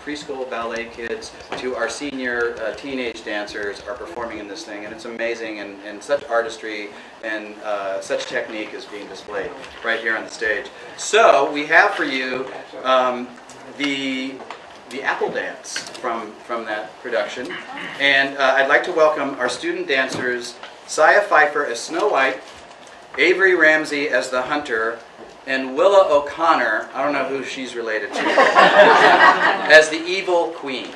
preschool ballet kids to our senior teenage dancers are performing in this thing, and it's amazing, and such artistry and such technique is being displayed right here on the stage. So we have for you the Apple Dance from that production, and I'd like to welcome our student dancers, Saya Pfeiffer as Snow White, Avery Ramsey as the Hunter, and Willa O'Connor, I don't know who she's related to, as the Evil Queen.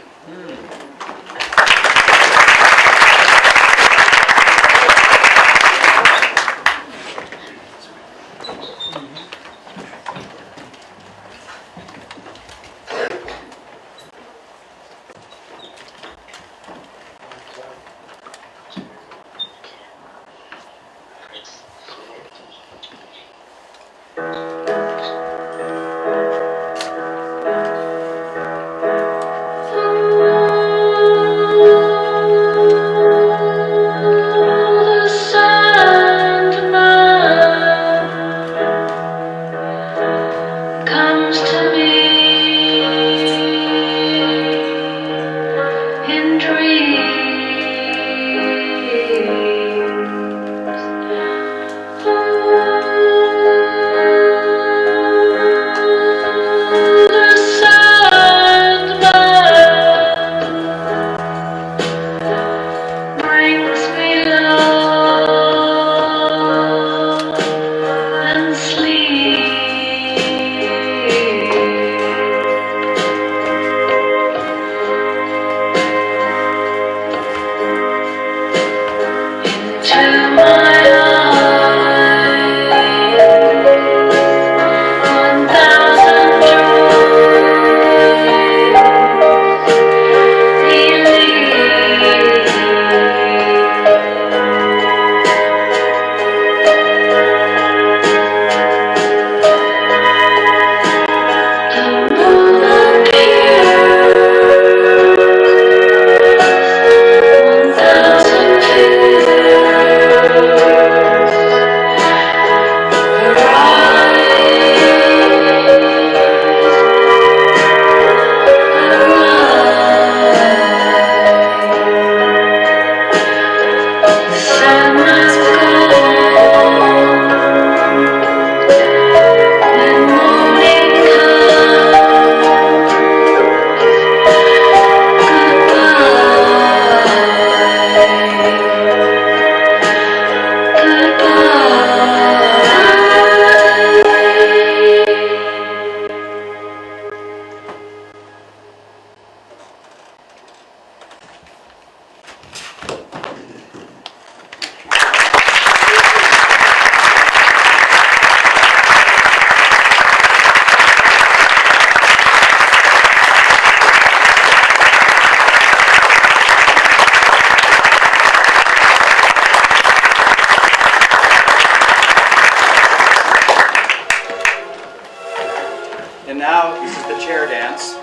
And now this is the chair dance.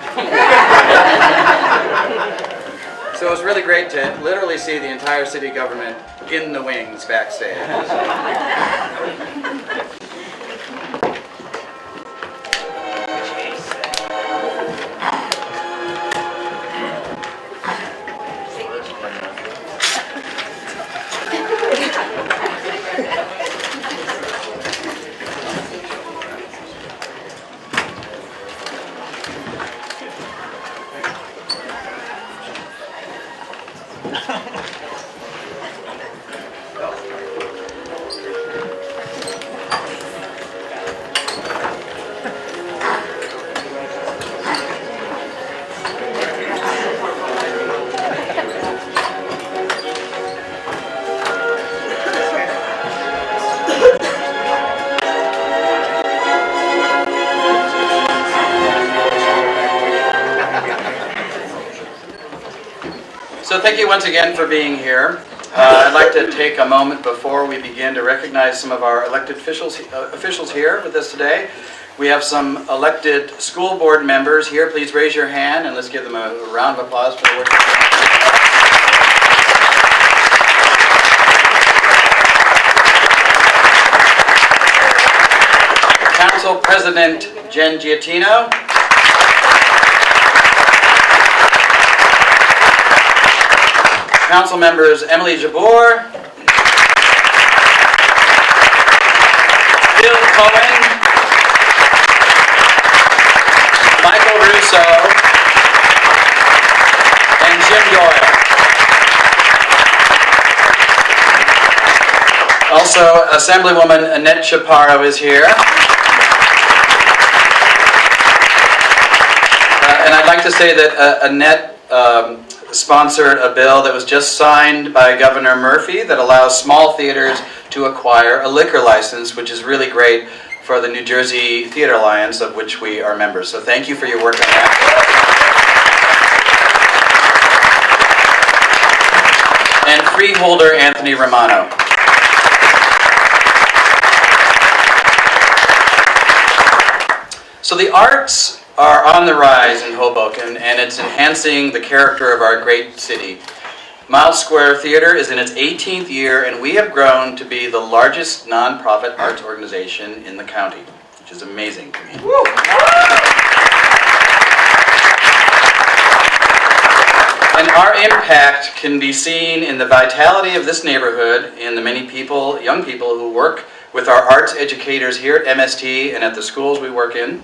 So it was really great to literally see the entire city government in the wings backstage. So thank you once again for being here. I'd like to take a moment before we begin to recognize some of our elected officials here with us today. We have some elected school board members here. Please raise your hand and let's give them a round of applause for the work. Council President Jen Giattino. Council members Emily Jabbour, Bill Cohen, Michael Russo, and Jim Doyle. Also, Assemblywoman Annette Chaparro is here. And I'd like to say that Annette sponsored a bill that was just signed by Governor Murphy that allows small theaters to acquire a liquor license, which is really great for the New Jersey Theater Alliance, of which we are members. So thank you for your work on that. And freeholder Anthony Romano. So the arts are on the rise in Hoboken, and it's enhancing the character of our great city. Miles Square Theater is in its 18th year, and we have grown to be the largest nonprofit arts organization in the county, which is amazing to me. And our impact can be seen in the vitality of this neighborhood, in the many people, young people who work with our arts educators here at MST and at the schools we work in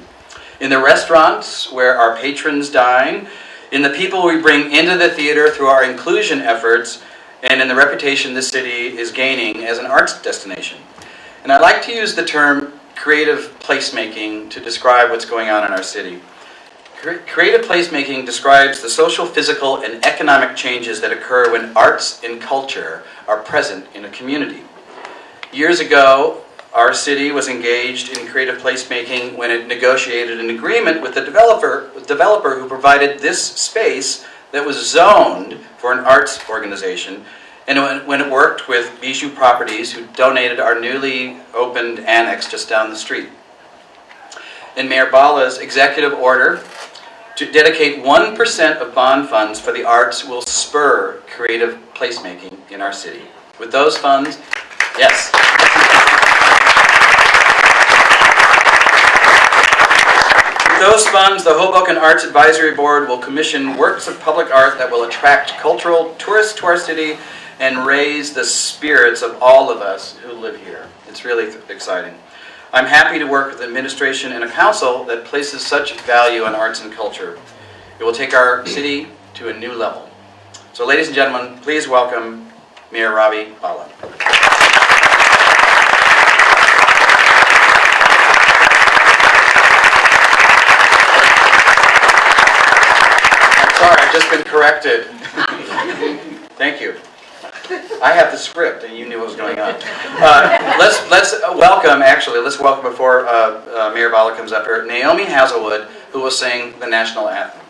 the restaurants where our patrons dine, in the people we bring into the theater through our inclusion efforts, and in the reputation this city is gaining as an arts destination. And I like to use the term creative placemaking to describe what's going on in our city. Creative placemaking describes the social, physical, and economic changes that occur when arts and culture are present in a community. Years ago, our city was engaged in creative placemaking when it negotiated an agreement with the developer who provided this space that was zoned for an arts organization, and when it worked with Bijou Properties, who donated our newly opened annex just down the street. In Mayor Bhalla's executive order to dedicate 1% of bond funds for the arts will spur creative placemaking in our city. With those funds, yes. With those funds, the Hoboken Arts Advisory Board will commission works of public art that will attract cultural tourists to our city and raise the spirits of all of us who live here. It's really exciting. I'm happy to work with the administration and a council that places such value on arts and culture. It will take our city to a new level. So ladies and gentlemen, please welcome Mayor Ravi Bhalla. Sorry, I've just been corrected. Thank you. I have the script, and you knew what was going on. Let's welcome before Mayor Bhalla comes up here, Naomi Hazelwood, who will sing the national anthem.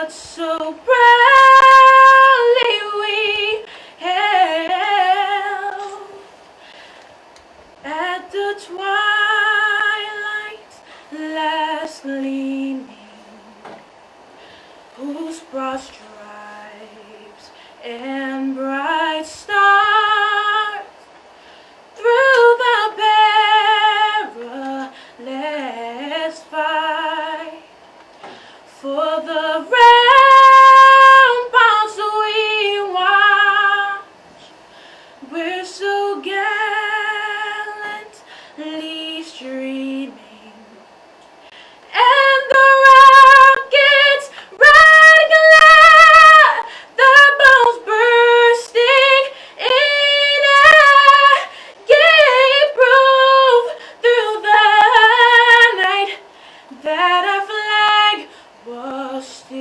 So proudly we hailed at the twilight's last gleaming, whose broad stripes and bright stars through the perilous fight for the ramparts we watch, we're so gallantly streaming, and the rockets red glare, the bombs bursting in air, gave proof through the night that our flag was still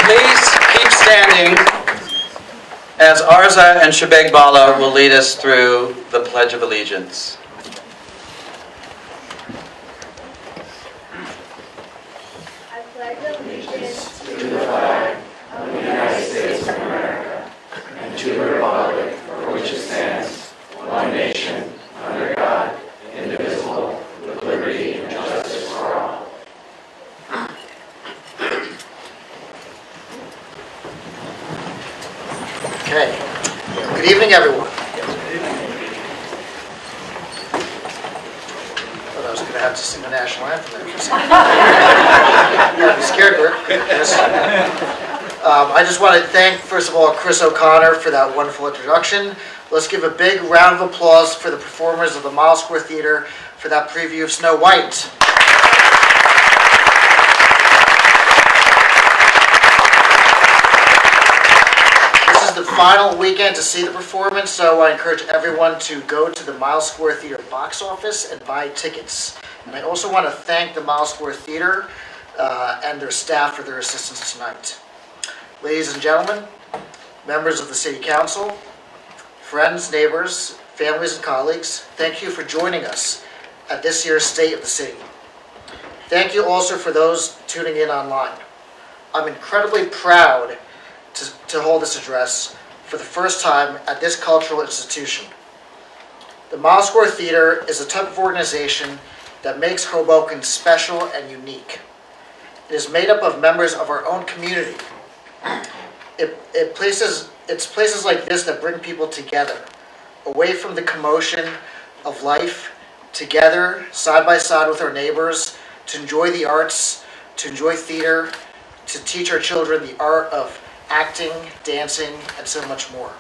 Please keep standing as Arza and Hoboken Bhalla will lead us through the Pledge of Allegiance. I pledge allegiance to the flag of the United States of America and to the republic for which it stands, one nation, under God, indivisible, with liberty and justice for all. Okay. Good evening, everyone. Thought I was going to have to sing the national anthem there for a second. Yeah, I'm scared of it. Yes. I just want to thank, first of all, Chris O'Connor for that wonderful introduction. Let's give a big round of applause for the performers of the Miles Square Theater for that preview of Snow White. The final weekend to see the performance, so I encourage everyone to go to the Miles Square Theater box office and buy tickets. And I also want to thank the Miles Square Theater and their staff for their assistance tonight. Ladies and gentlemen, members of the City Council, friends, neighbors, families, and colleagues, thank you for joining us at this year's State of the City. Thank you also for those tuning in online. I'm incredibly proud to hold this address for the first time at this cultural institution. The Miles Square Theater is a type of organization that makes Hoboken special and unique. It is made up of members of our own community. It's places like this that bring people together, away from the commotion of life, together, side by side with our neighbors, to enjoy the arts, to enjoy theater, to teach our children the art of acting, dancing, and so much more.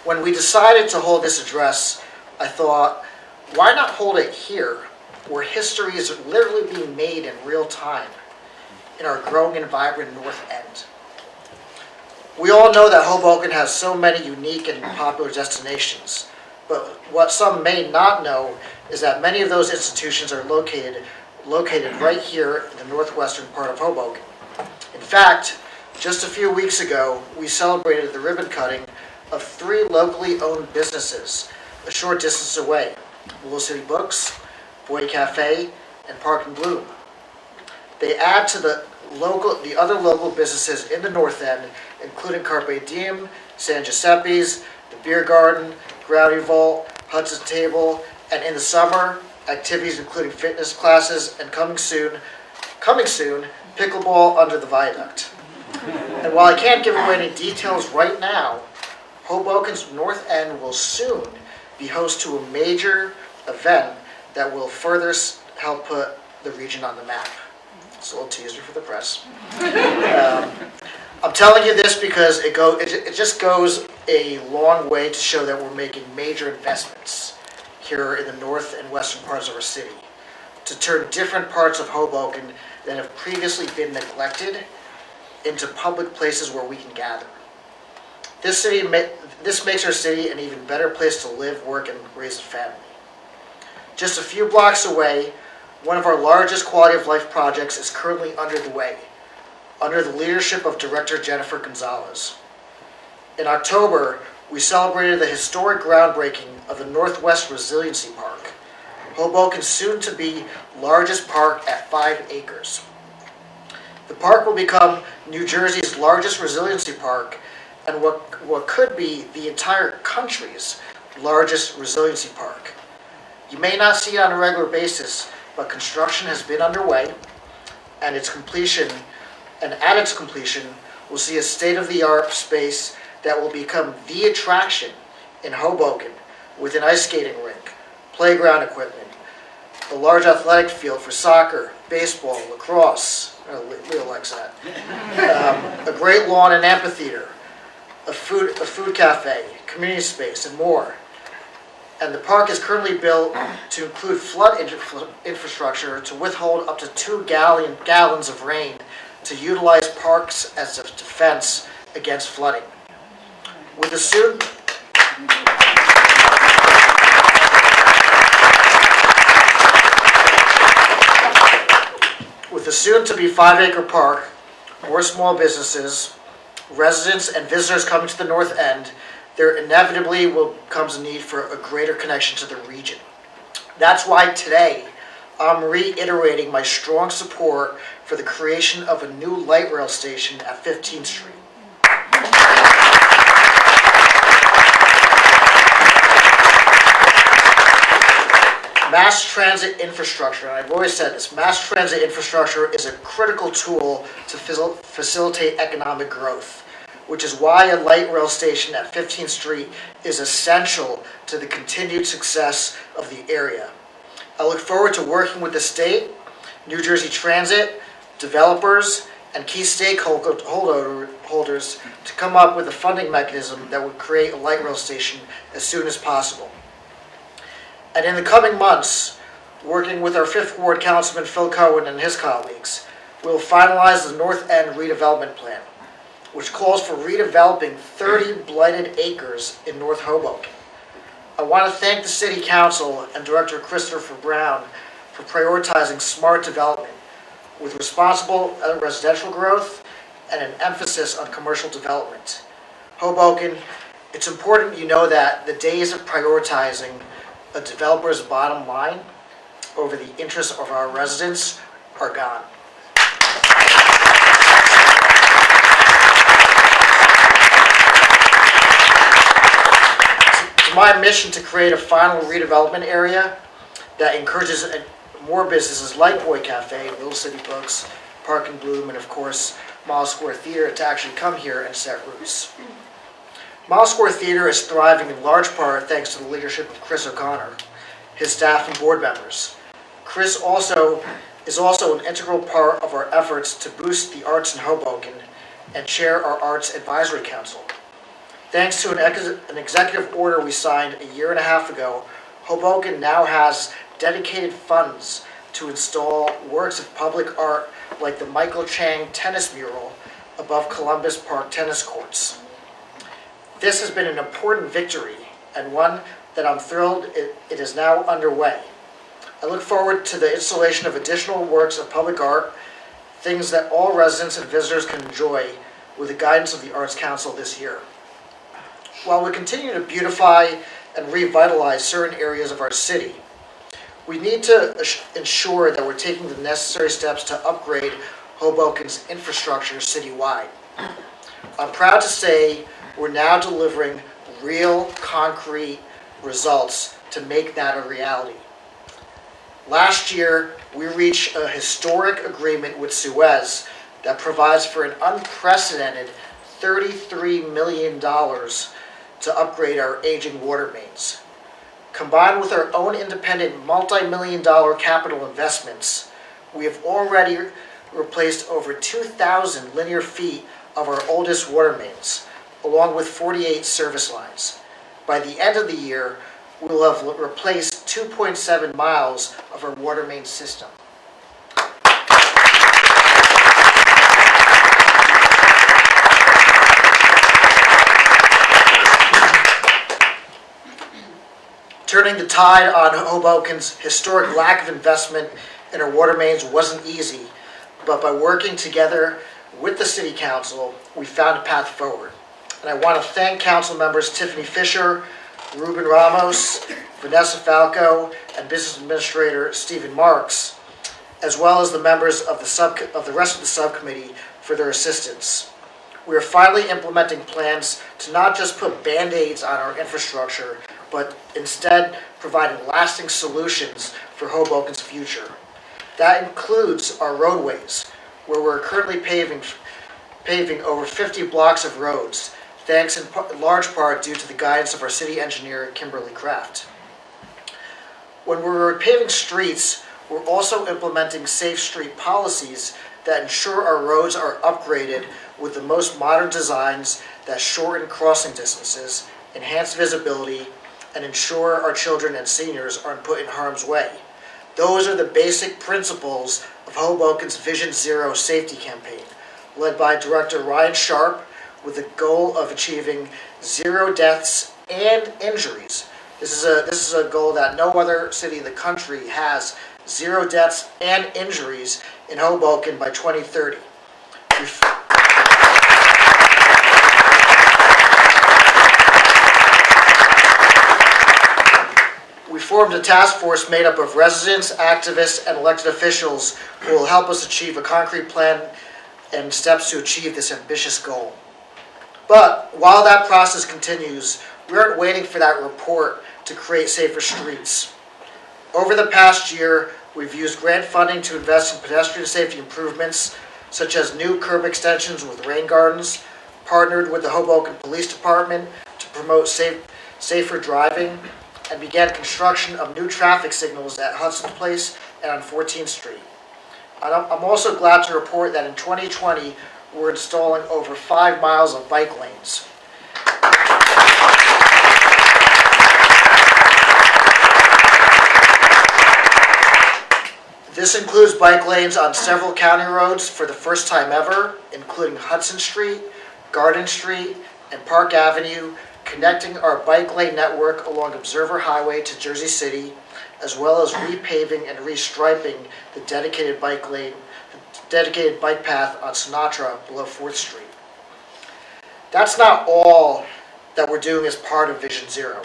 When we decided to hold this address, I thought, why not hold it here, where history is literally being made in real time, in our growing and vibrant North End. We all know that Hoboken has so many unique and popular destinations, but what some may not know is that many of those institutions are located right here in the northwestern part of Hoboken. In fact, just a few weeks ago, we celebrated the ribbon cutting of 3 locally owned businesses a short distance away: Little City Books, Boy Cafe, and Park and Bloom. They add to the other local businesses in the North End, including Carpe Diem, San Giuseppe's, the Beer Garden, Gravity Vault, Hudson's Table, and in the summer, activities including fitness classes and coming soon, pickleball under the viaduct. And while I can't give away any details right now, Hoboken's North End will soon be host to a major event that will further help put the region on the map. It's a little teaser for the press. I'm telling you this because it just goes a long way to show that we're making major investments here in the north and western parts of our city to turn different parts of Hoboken that have previously been neglected into public places where we can gather. This makes our city an even better place to live, work, and raise a family. Just a few blocks away, one of our largest quality of life projects is currently underway, under the leadership of Director Jennifer Gonzalez. In October, we celebrated the historic groundbreaking of the Northwest Resiliency Park, Hoboken's soon-to-be largest park at 5 acres. The park will become New Jersey's largest resiliency park and what could be the entire country's largest resiliency park. You may not see it on a regular basis, but construction has been underway, and at its completion, we'll see a state-of-the-art space that will become the attraction in Hoboken, with an ice skating rink, playground equipment, a large athletic field for soccer, baseball, lacrosse. Leo likes that. A great lawn and amphitheater, a food cafe, community space, and more. And the park is currently built to include flood infrastructure to withhold up to 2 gallons of rain to utilize parks as a defense against flooding. With the soon-to-be 5-acre park, more small businesses, residents and visitors coming to the North End, there inevitably comes a need for a greater connection to the region. That's why today I'm reiterating my strong support for the creation of a new light rail station at 15th Street. Mass transit infrastructure, and I've always said this, mass transit infrastructure is a critical tool to facilitate economic growth, which is why a light rail station at 15th Street is essential to the continued success of the area. I look forward to working with the state, New Jersey Transit, developers, and key stakeholders to come up with a funding mechanism that would create a light rail station as soon as possible. And in the coming months, working with our 5th Ward Councilman Phil Cohen and his colleagues, we will finalize the North End redevelopment plan, which calls for redeveloping 30 blighted acres in North Hoboken. I want to thank the City Council and Director Christopher Brown for prioritizing smart development with responsible residential growth and an emphasis on commercial development. Hoboken, it's important you know that the days of prioritizing a developer's bottom line over the interests of our residents are gone. It's my mission to create a final redevelopment area that encourages more businesses like Boy Cafe, Little City Books, Park and Bloom, and of course, Mile Square Theater to actually come here and set roots. Mile Square Theater is thriving in large part thanks to the leadership of Chris O'Connor, his staff and board members. Chris is also an integral part of our efforts to boost the arts in Hoboken and chair our Arts Advisory Council. Thanks to an executive order we signed a year and a half ago, Hoboken now has dedicated funds to install works of public art like the Michael Chang tennis mural above Columbus Park tennis courts. This has been an important victory and one that I'm thrilled it is now underway. I look forward to the installation of additional works of public art, things that all residents and visitors can enjoy with the guidance of the Arts Council this year. While we continue to beautify and revitalize certain areas of our city, we need to ensure that we're taking the necessary steps to upgrade Hoboken's infrastructure citywide. I'm proud to say we're now delivering real, concrete results to make that a reality. Last year, we reached a historic agreement with Suez that provides for an unprecedented $33 million to upgrade our aging water mains. Combined with our own independent multi-million-dollar capital investments, we have already replaced over 2,000 linear feet of our oldest water mains, along with 48 service lines. By the end of the year, we will have replaced 2.7 miles of our water main system. Turning the tide on Hoboken's historic lack of investment in our water mains wasn't easy, but by working together with the City Council, we found a path forward. And I want to thank Council members Tiffany Fisher, Ruben Ramos, Vanessa Falco, and Business Administrator Stephen Marks, as well as the members of the rest of the subcommittee for their assistance. We are finally implementing plans to not just put Band-Aids on our infrastructure, but instead providing lasting solutions for Hoboken's future. That includes our roadways, where we're currently paving over 50 blocks of roads, thanks in large part due to the guidance of our city engineer, Kimberly Kraft. When we're paving streets, we're also implementing safe street policies that ensure our roads are upgraded with the most modern designs that shorten crossing distances, enhance visibility, and ensure our children and seniors aren't put in harm's way. Those are the basic principles of Hoboken's Vision Zero safety campaign, led by Director Ryan Sharp, with the goal of achieving 0 deaths and injuries. This is a goal that no other city in the country has, 0 deaths and injuries in Hoboken by 2030. We formed a task force made up of residents, activists, and elected officials who will help us achieve a concrete plan and steps to achieve this ambitious goal. But while that process continues, we aren't waiting for that report to create safer streets. Over the past year, we've used grant funding to invest in pedestrian safety improvements, such as new curb extensions with rain gardens, partnered with the Hoboken Police Department to promote safer driving, and began construction of new traffic signals at Hudson Place and on 14th Street. I'm also glad to report that in 2020, we're installing over 5 miles of bike lanes. This includes bike lanes on several county roads for the first time ever, including Hudson Street, Garden Street, and Park Avenue, connecting our bike lane network along Observer Highway to Jersey City, as well as repaving and restriping the dedicated bike path on Sinatra below 4th Street. That's not all that we're doing as part of Vision Zero.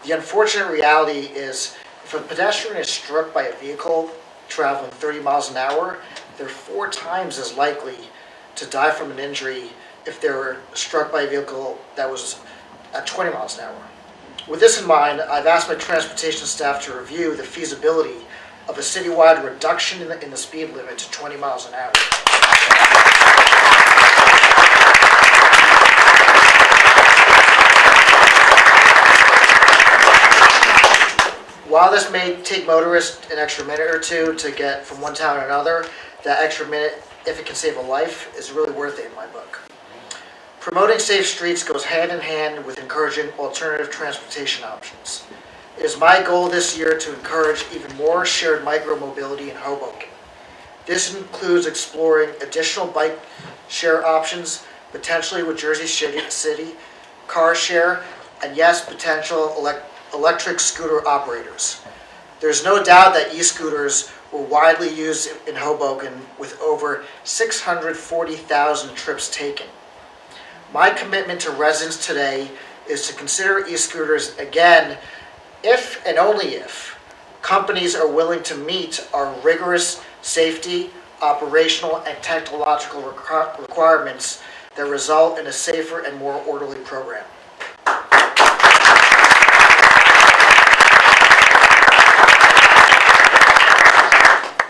The unfortunate reality is if a pedestrian is struck by a vehicle traveling 30 miles an hour, they're 4 times as likely to die from an injury if they were struck by a vehicle that was at 20 miles an hour. With this in mind, I've asked my transportation staff to review the feasibility of a citywide reduction in the speed limit to 20 miles an hour. While this may take motorists an extra minute or two to get from one town to another, that extra minute, if it can save a life, is really worth it in my book. Promoting safe streets goes hand in hand with encouraging alternative transportation options. It is my goal this year to encourage even more shared micromobility in Hoboken. This includes exploring additional bike share options, potentially with Jersey City, car share, and yes, potential electric scooter operators. There's no doubt that e-scooters were widely used in Hoboken with over 640,000 trips taken. My commitment to residents today is to consider e-scooters again if and only if companies are willing to meet our rigorous safety, operational, and technological requirements that result in a safer and more orderly program.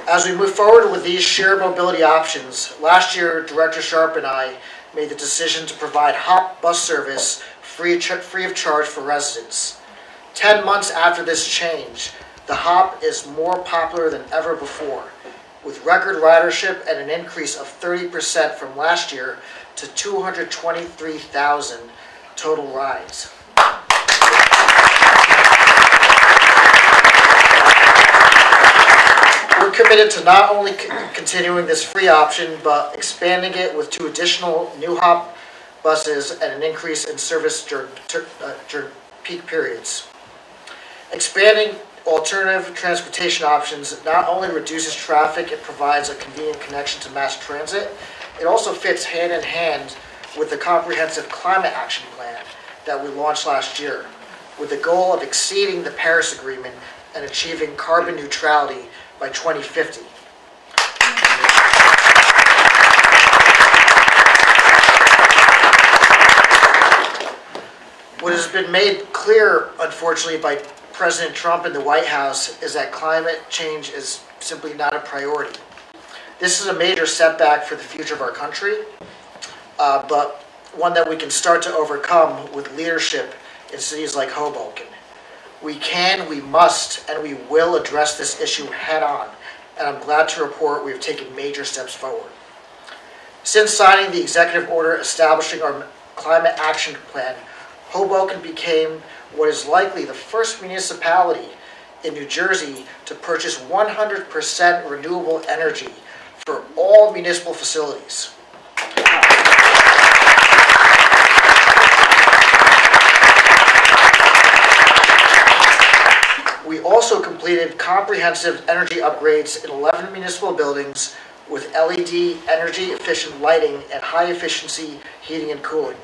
As we move forward with these shared mobility options, last year Director Sharp and I made the decision to provide HOP bus service free of charge for residents. 10 months after this change, the HOP is more popular than ever before, with record ridership and an increase of 30% from last year to 223,000 total rides. We're committed to not only continuing this free option, but expanding it with 2 additional new HOP buses and an increase in service during peak periods. Expanding alternative transportation options not only reduces traffic, it provides a convenient connection to mass transit, it also fits hand in hand with the comprehensive climate action plan that we launched last year, with the goal of exceeding the Paris Agreement and achieving carbon neutrality by 2050. What has been made clear, unfortunately, by President Trump and the White House is that climate change is simply not a priority. This is a major setback for the future of our country, but one that we can start to overcome with leadership in cities like Hoboken. We can, we must, and we will address this issue head on, and I'm glad to report we've taken major steps forward. Since signing the executive order establishing our climate action plan, Hoboken became what is likely the first municipality in New Jersey to purchase 100% renewable energy for all municipal facilities. We also completed comprehensive energy upgrades in 11 municipal buildings with LED energy-efficient lighting and high-efficiency heating and cooling.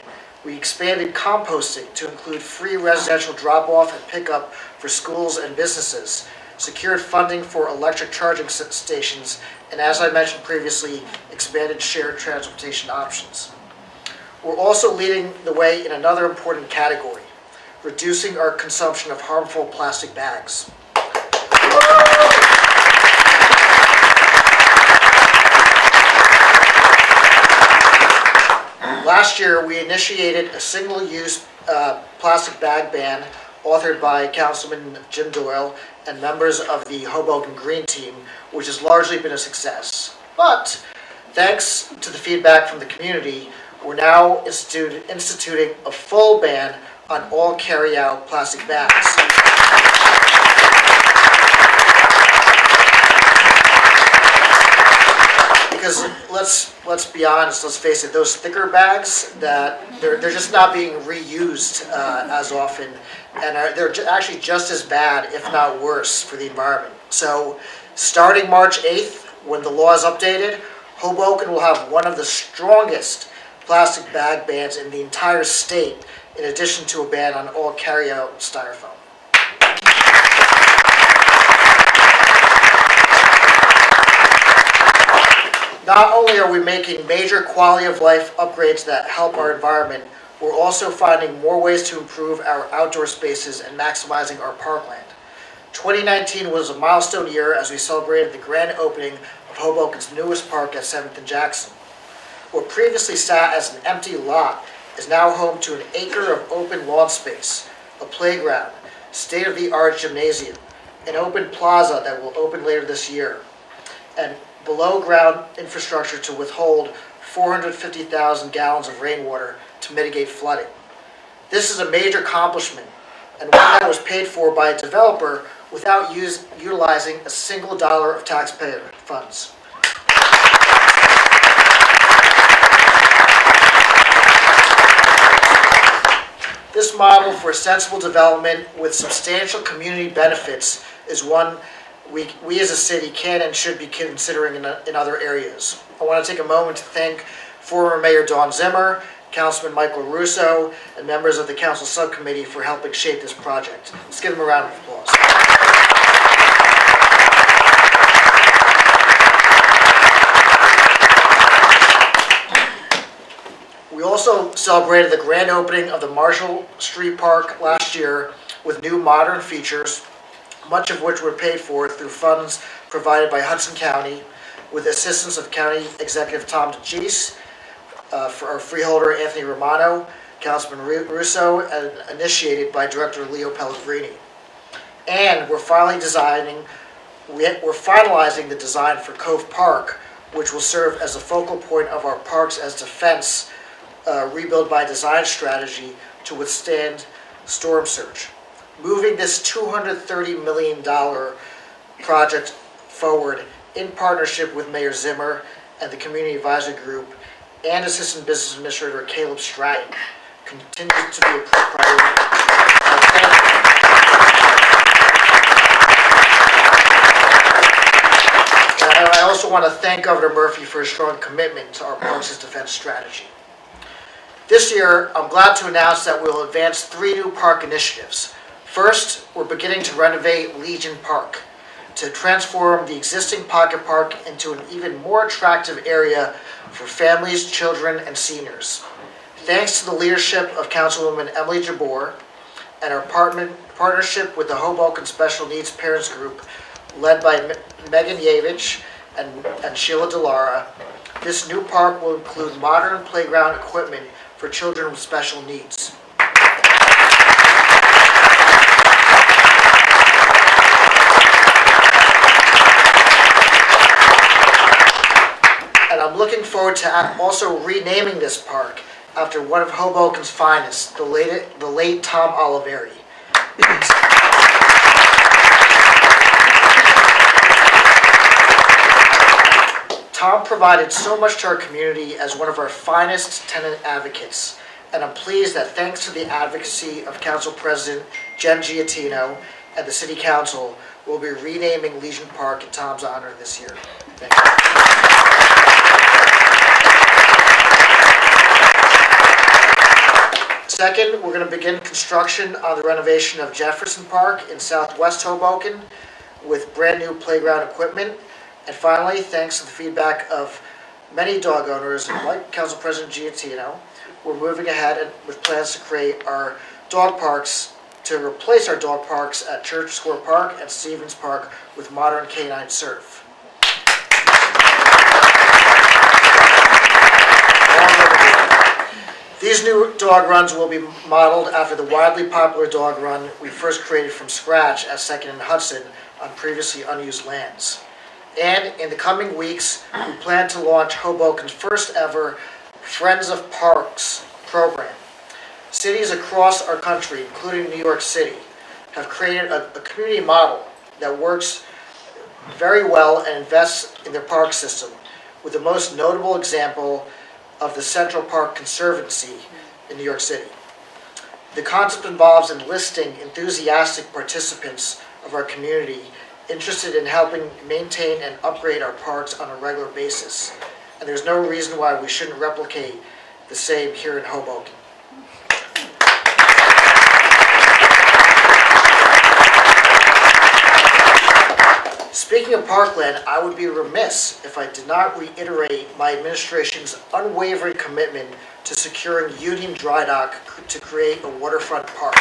We expanded composting to include free residential drop-off and pickup for schools and businesses, secured funding for electric charging stations, and as I mentioned previously, expanded shared transportation options. We're also leading the way in another important category, reducing our consumption of harmful plastic bags. Last year, we initiated a single-use plastic bag ban authored by Councilman Jim Doyle and members of the Hoboken Green Team, which has largely been a success. But thanks to the feedback from the community, we're now instituting a full ban on all carry-out plastic bags. Because let's be honest, let's face it, those thicker bags, that they're just not being reused as often, and they're actually just as bad, if not worse, for the environment. So starting March 8th, when the law is updated, Hoboken will have one of the strongest plastic bag bans in the entire state, in addition to a ban on all carry-out styrofoam. Not only are we making major quality of life upgrades that help our environment, we're also finding more ways to improve our outdoor spaces and maximizing our parkland. 2019 was a milestone year as we celebrated the grand opening of Hoboken's newest park at 7th and Jackson. What previously sat as an empty lot is now home to an acre of open lawn space, a playground, state-of-the-art gymnasium, an open plaza that will open later this year, and below-ground infrastructure to withhold 450,000 gallons of rainwater to mitigate flooding. This is a major accomplishment, and one that was paid for by a developer without utilizing a single dollar of taxpayer funds. This model for sensible development with substantial community benefits is one we as a city can and should be considering in other areas. I want to take a moment to thank former Mayor Dawn Zimmer, Councilman Michael Russo, and members of the council subcommittee for helping shape this project. Let's give them a round of applause. We also celebrated the grand opening of the Marshall Street Park last year with new modern features, much of which were paid for through funds provided by Hudson County, with assistance of County Executive Tom DeGise, for our freeholder Anthony Romano, Councilman Russo, and initiated by Director Leo Pellegrini. And we're finalizing the design for Cove Park, which will serve as a focal point of our Parks as Defense rebuild by design strategy to withstand storm surge. Moving this $230 million project forward in partnership with Mayor Zimmer and the Community Advisory Group and Assistant Business Administrator Caleb Stratton continues to be a priority. And I also want to thank Governor Murphy for his strong commitment to our Parks as Defense strategy. This year, I'm glad to announce that we'll advance 3 new park initiatives. First, we're beginning to renovate Legion Park to transform the existing pocket park into an even more attractive area for families, children, and seniors. Thanks to the leadership of Councilwoman Emily Jabor and our partnership with the Hoboken Special Needs Parents Group, led by Megan Yavich and Sheila Delara, this new park will include modern playground equipment for children with special needs. And I'm looking forward to also renaming this park after one of Hoboken's finest, the late Tom Oliveri. Tom provided so much to our community as one of our finest tenant advocates, and I'm pleased that thanks to the advocacy of Council President Jen Giattino and the City Council, we'll be renaming Legion Park in Tom's honor this year. Thank you. Second, we're going to begin construction on the renovation of Jefferson Park in southwest Hoboken with brand new playground equipment. And finally, thanks to the feedback of many dog owners, like Council President Giattino, we're moving ahead with plans to create our dog parks, to replace our dog parks at Church Square Park and Stevens Park with modern canine surf. These new dog runs will be modeled after the widely popular dog run we first created from scratch at 2nd and Hudson on previously unused lands. And in the coming weeks, we plan to launch Hoboken's first ever Friends of Parks program. Cities across our country, including New York City, have created a community model that works very well and invests in their park system, with the most notable example of the Central Park Conservancy in New York City. The concept involves enlisting enthusiastic participants of our community interested in helping maintain and upgrade our parks on a regular basis. And there's no reason why we shouldn't replicate the same here in Hoboken. Speaking of parkland, I would be remiss if I did not reiterate my administration's unwavering commitment to securing Union Dry Dock to create a waterfront park.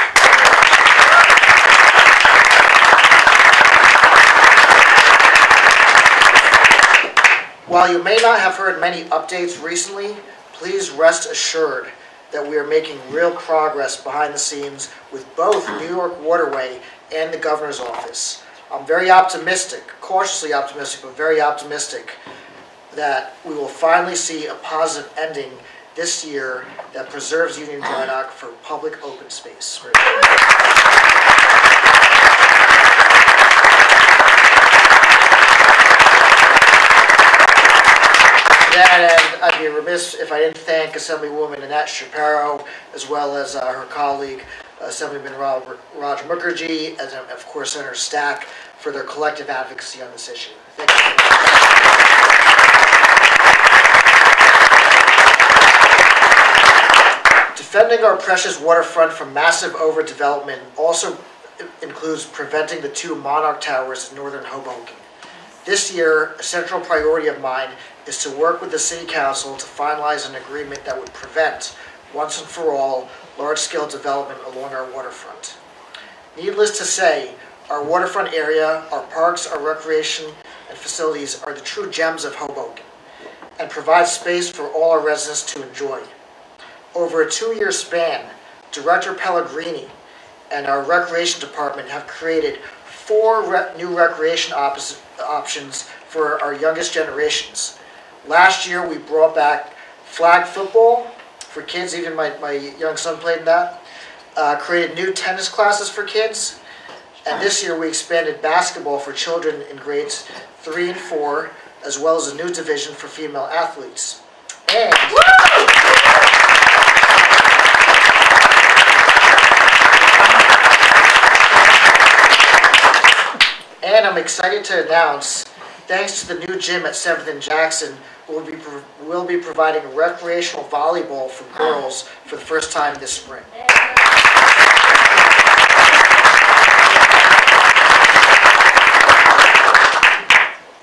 While you may not have heard many updates recently, please rest assured that we are making real progress behind the scenes with both New York Waterway and the Governor's Office. I'm very optimistic, cautiously optimistic, but very optimistic that we will finally see a positive ending this year that preserves Union Dry Dock for public open space. To that end, I'd be remiss if I didn't thank Assemblywoman Annette Shapiro, as well as her colleague, Assemblyman Raj Mukherjee, and of course Senator Stack, for their collective advocacy on this issue. Thank you. Defending our precious waterfront from massive overdevelopment also includes preventing the 2 Monarch Towers in northern Hoboken. This year, a central priority of mine is to work with the City Council to finalize an agreement that would prevent, once and for all, large-scale development along our waterfront. Needless to say, our waterfront area, our parks, our recreation and facilities are the true gems of Hoboken and provide space for all our residents to enjoy. Over a 2-year span, Director Pellegrini and our recreation department have created 4 new recreation options for our youngest generations. Last year, we brought back flag football for kids, even my young son played in that, created new tennis classes for kids, and this year we expanded basketball for children in grades 3 and 4, as well as a new division for female athletes. And I'm excited to announce, thanks to the new gym at 7th and Jackson, we'll be providing recreational volleyball for girls for the first time this spring.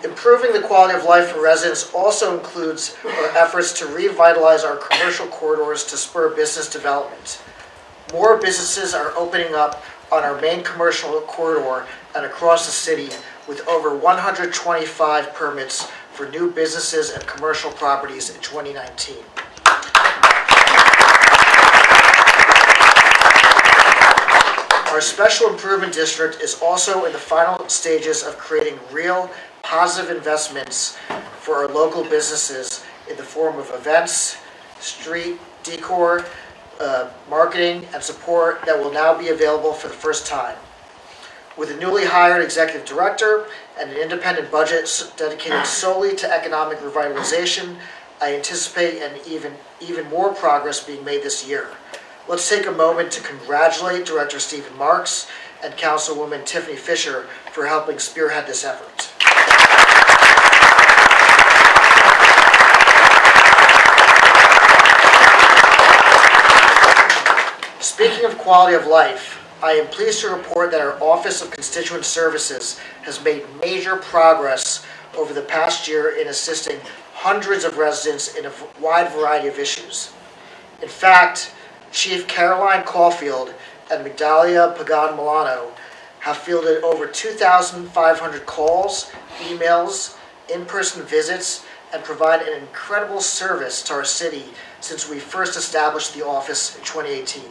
Improving the quality of life for residents also includes our efforts to revitalize our commercial corridors to spur business development. More businesses are opening up on our main commercial corridor and across the city, with over 125 permits for new businesses and commercial properties in 2019. Our Special Improvement District is also in the final stages of creating real positive investments for our local businesses in the form of events, street decor, marketing, and support that will now be available for the first time. With a newly hired executive director and an independent budget dedicated solely to economic revitalization, I anticipate even more progress being made this year. Let's take a moment to congratulate Director Stephen Marks and Councilwoman Tiffany Fisher for helping spearhead this effort. Speaking of quality of life, I am pleased to report that our Office of Constituent Services has made major progress over the past year in assisting hundreds of residents in a wide variety of issues. In fact, Chief Caroline Caulfield and Migdalia Pagan Milano have fielded over 2,500 calls, emails, in-person visits, and provide an incredible service to our city since we first established the office in 2018.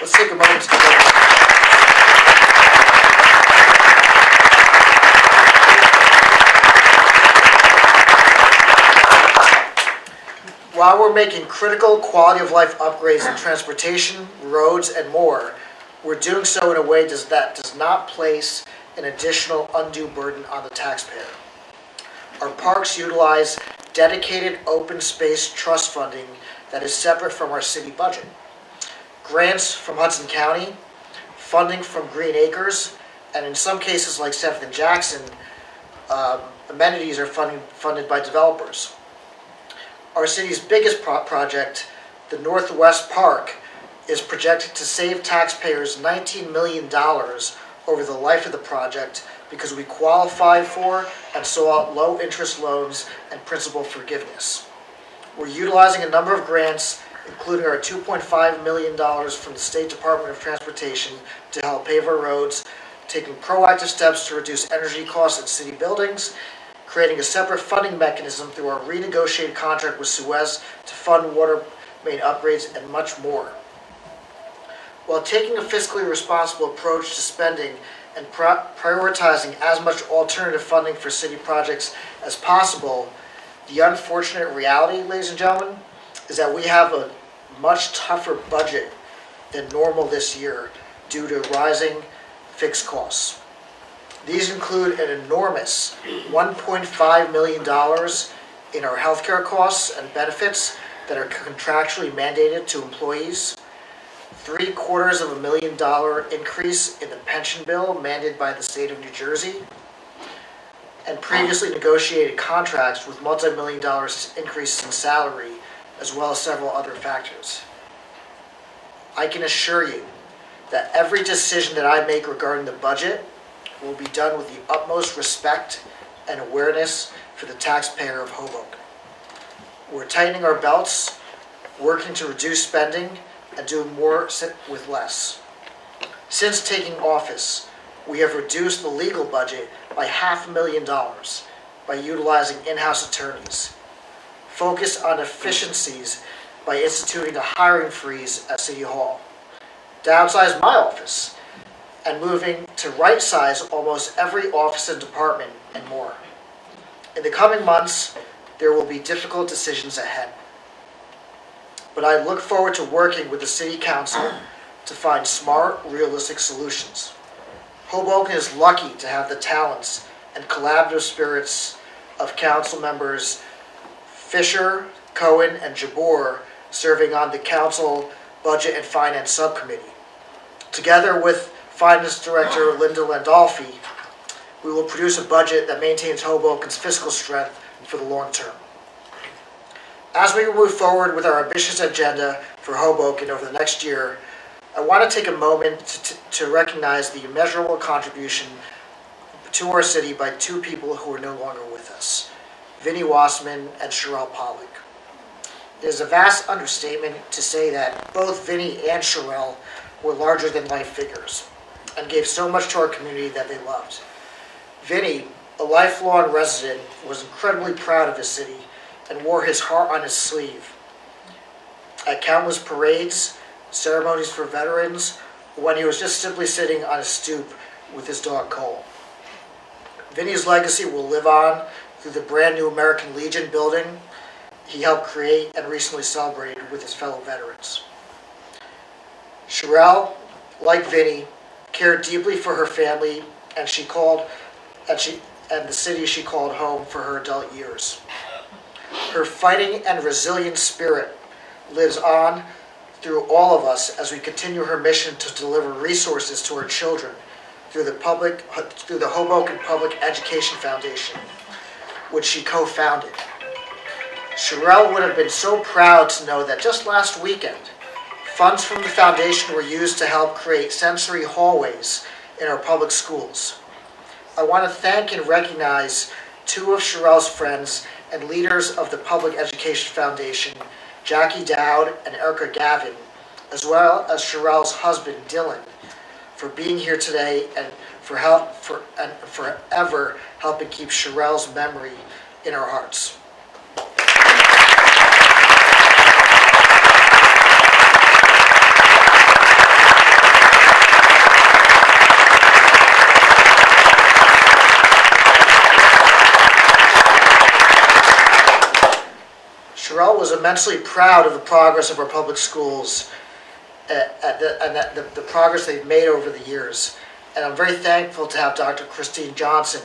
Let's take a moment to give them. While we're making critical quality of life upgrades in transportation, roads, and more, we're doing so in a way that does not place an additional undue burden on the taxpayer. Our parks utilize dedicated open space trust funding that is separate from our city budget. Grants from Hudson County, funding from Green Acres, and in some cases like 7th and Jackson, amenities are funded by developers. Our city's biggest project, the Northwest Park, is projected to save taxpayers $19 million over the life of the project because we qualify for and sought out low-interest loans and principal forgiveness. We're utilizing a number of grants, including our $2.5 million from the State Department of Transportation to help pave our roads, taking proactive steps to reduce energy costs in city buildings, creating a separate funding mechanism through our renegotiated contract with Suez to fund water main upgrades, and much more. While taking a fiscally responsible approach to spending and prioritizing as much alternative funding for city projects as possible, the unfortunate reality, ladies and gentlemen, is that we have a much tougher budget than normal this year due to rising fixed costs. These include an enormous $1.5 million in our healthcare costs and benefits that are contractually mandated to employees, $750,000 increase in the pension bill mandated by the state of New Jersey, and previously negotiated contracts with multi-million dollars increases in salary, as well as several other factors. I can assure you that every decision that I make regarding the budget will be done with the utmost respect and awareness for the taxpayer of Hoboken. We're tightening our belts, working to reduce spending, and doing more with less. Since taking office, we have reduced the legal budget by $500,000 by utilizing in-house attorneys, focused on efficiencies by instituting a hiring freeze at City Hall, downsized my office, and moving to right-size almost every office and department, and more. In the coming months, there will be difficult decisions ahead. But I look forward to working with the City Council to find smart, realistic solutions. Hoboken is lucky to have the talents and collaborative spirits of council members Fisher, Cohen, and Jabbour serving on the Council Budget and Finance Subcommittee. Together with Finance Director Linda Landolfi, we will produce a budget that maintains Hoboken's fiscal strength for the long term. As we move forward with our ambitious agenda for Hoboken over the next year, I want to take a moment to recognize the immeasurable contribution to our city by two people who are no longer with us, Vinnie Wassman and Sherelle Pollock. It is a vast understatement to say that both Vinnie and Sherelle were larger-than-life figures and gave so much to our community that they loved. Vinnie, a lifelong resident, was incredibly proud of his city and wore his heart on his sleeve at countless parades, ceremonies for veterans, when he was just simply sitting on a stoop with his dog Cole. Vinnie's legacy will live on through the brand new American Legion building he helped create and recently celebrated with his fellow veterans. Sherelle, like Vinnie, cared deeply for her family and the city she called home for her adult years. Her fighting and resilient spirit lives on through all of us as we continue her mission to deliver resources to our children through the Hoboken Public Education Foundation, which she co-founded. Sherelle would have been so proud to know that just last weekend, funds from the foundation were used to help create sensory hallways in our public schools. I want to thank and recognize two of Sherelle's friends and leaders of the Public Education Foundation, Jackie Dowd and Erica Gavin, as well as Sherelle's husband, Dylan, for being here today and forever helping keep Sherelle's memory in our hearts. Sherelle was immensely proud of the progress of our public schools and the progress they've made over the years. And I'm very thankful to have Dr. Christine Johnson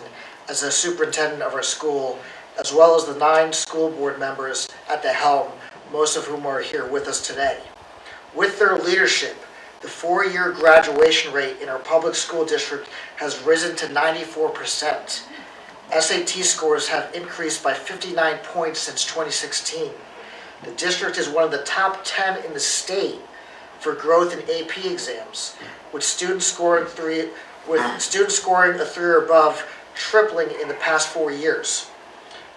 as the superintendent of our school, as well as the 9 school board members at the helm, most of whom are here with us today. With their leadership, the 4-year graduation rate in our public school district has risen to 94%. SAT scores have increased by 59 points since 2016. The district is one of the top 10 in the state for growth in AP exams, with students scoring a 3 or above tripling in the past 4 years.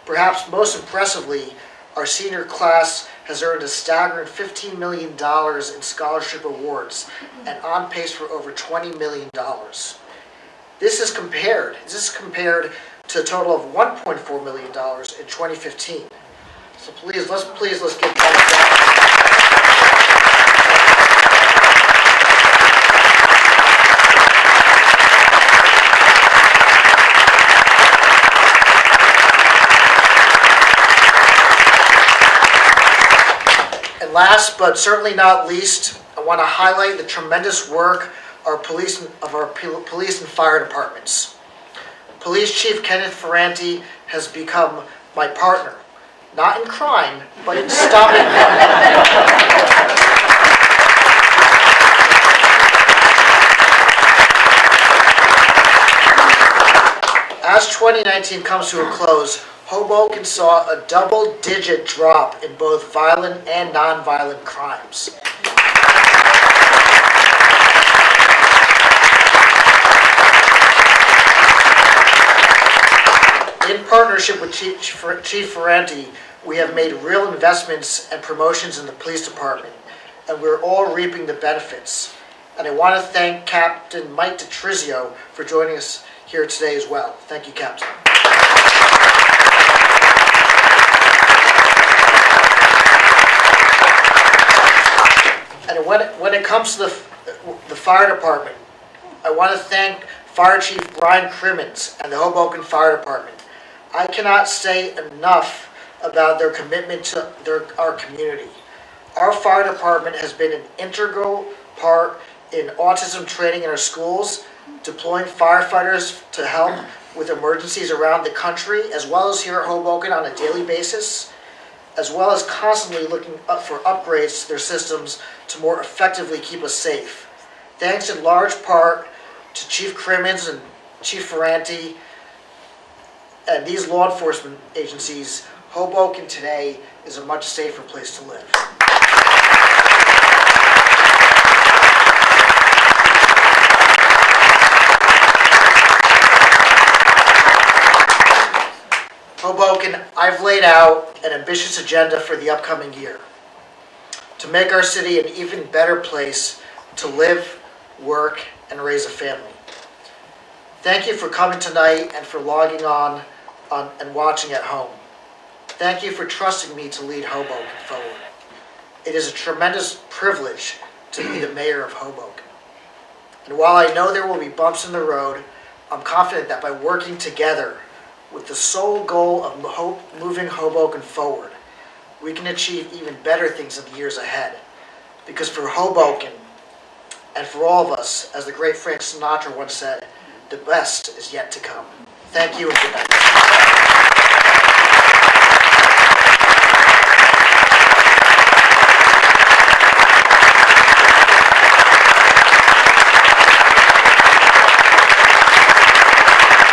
Perhaps most impressively, our senior class has earned a staggering $15 million in scholarship awards and on pace for over $20 million. This is compared to a total of $1.4 million in 2015. So let's give that. And last but certainly not least, I want to highlight the tremendous work of our police and fire departments. Police Chief Kenneth Ferranti has become my partner, not in crime, but in stopping As 2019 comes to a close, Hoboken saw a double-digit drop in both violent and non-violent crimes. In partnership with Chief Ferranti, we have made real investments and promotions in the police department, and we're all reaping the benefits. And I want to thank Captain Mike DeTrizio for joining us here today as well. Thank you, Captain. And when it comes to the fire department, I want to thank Fire Chief Brian Crimmins and the Hoboken Fire Department. I cannot say enough about their commitment to our community. Our fire department has been an integral part in autism training in our schools, deploying firefighters to help with emergencies around the country, as well as here at Hoboken on a daily basis, as well as constantly looking up for upgrades to their systems to more effectively keep us safe. Thanks in large part to Chief Crimmins and Chief Ferranti and these law enforcement agencies, Hoboken today is a much safer place to live. Hoboken, I've laid out an ambitious agenda for the upcoming year to make our city an even better place to live, work, and raise a family. Thank you for coming tonight and for logging on and watching at home. Thank you for trusting me to lead Hoboken forward. It is a tremendous privilege to be the mayor of Hoboken. And while I know there will be bumps in the road, I'm confident that by working together with the sole goal of moving Hoboken forward, we can achieve even better things in the years ahead. Because for Hoboken, and for all of us, as the great Frank Sinatra once said, the best is yet to come. Thank you and good night.